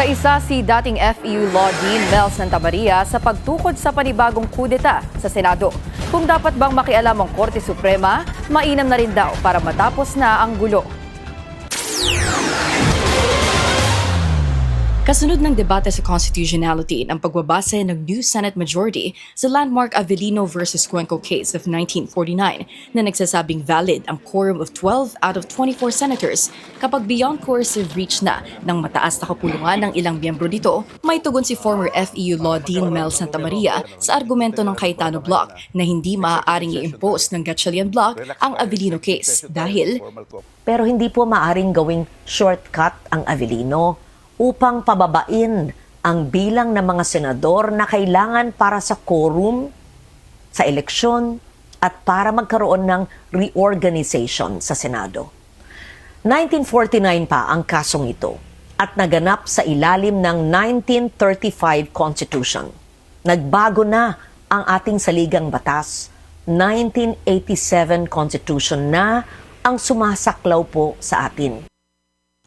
Kaisa si dating FEU Law Dean Mel Santamaria sa pagtukod sa panibagong kudeta sa Senado. Kung dapat bang makialam ang Korte Suprema, mainam na rin daw para matapos na ang gulo. Kasunod ng debate sa constitutionality ng pagbabase ng new Senate majority sa landmark Avellino versus Cuenco case of 1949 na nagsasabing valid ang quorum of 12 out of 24 senators kapag beyond coercive reach na ng mataas na kapulungan ng ilang miyembro nito, may tugon si former FEU Law Dean Mel Santamaria sa argumento ng Cayetano Bloc na hindi maaaring i-impose ng Gatchalian Bloc ang Avellino case dahil pero hindi po maaaring gawing shortcut ang Avellino upang pababain ang bilang ng mga senador na kailangan para sa quorum, sa eleksyon, at para magkaroon ng reorganization sa Senado. 1949 pa ang kasong ito at naganap sa ilalim ng 1935 Constitution. Nagbago na ang ating saligang batas, 1987 Constitution na ang sumasaklaw po sa atin.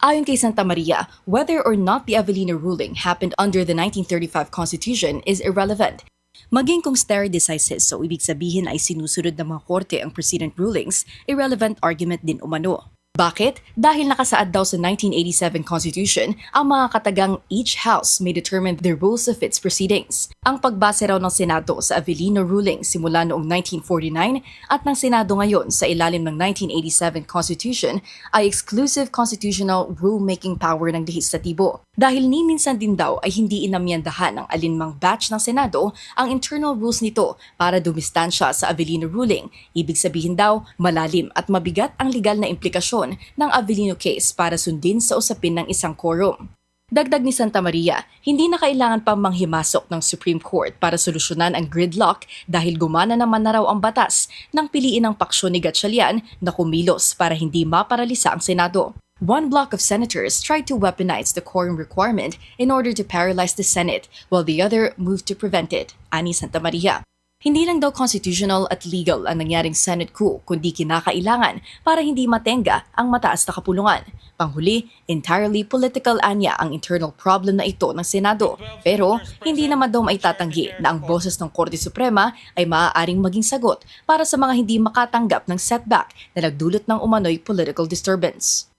Ayon kay Santamaria, whether or not the Avellino ruling happened under the 1935 Constitution is irrelevant. Maging kung stare decisis so ibig sabihin ay sinusunod ng mga korte ang precedent rulings, irrelevant argument din umano. Bakit? Dahil nakasaad daw sa 1987 Constitution ang mga katagang each house may determine the rules of its proceedings. Ang pagbase raw ng Senado sa Avellino ruling simula noong 1949 at ng Senado ngayon sa ilalim ng 1987 Constitution ay exclusive constitutional rulemaking power ng lehislatibo. Dahil ni minsan din daw ay hindi inamyandahan ng alinmang batch ng Senado ang internal rules nito para dumistansya sa Avellino ruling. Ibig sabihin daw, malalim at mabigat ang legal na implikasyon ng Avellino case para sundin sa usapin ng isang quorum. Dagdag ni Santamaria, hindi na kailangan pang manghimasok ng Supreme Court para solusyonan ang gridlock dahil gumana naman na raw ang batas ng piliin ng paksyon ni Gatchalian na kumilos para hindi maparalisa ang Senado. One block of senators tried to weaponize the quorum requirement in order to paralyze the Senate, while the other moved to prevent it, ani Santamaria. Hindi lang daw constitutional at legal ang nangyaring Senate coup, kundi kinakailangan para hindi matenga ang mataas na kapulungan. Panghuli, entirely political anya ang internal problem na ito ng Senado. Pero hindi naman daw maitatanggi na ang boses ng Korte Suprema ay maaaring maging sagot para sa mga hindi makatanggap ng setback na nagdulot ng umano'y political disturbance.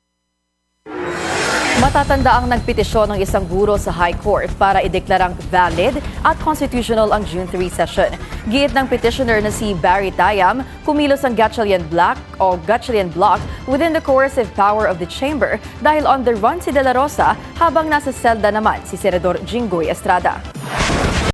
Matatanda ang nagpetisyon ng isang guro sa High Court para ideklarang valid at constitutional ang June 3 session. Giit ng petitioner na si Barry Tayam, kumilos ang Gatchalian Bloc within the coercive power of the chamber dahil on the run si De La Rosa habang nasa selda naman si Senador Jinggoy Estrada.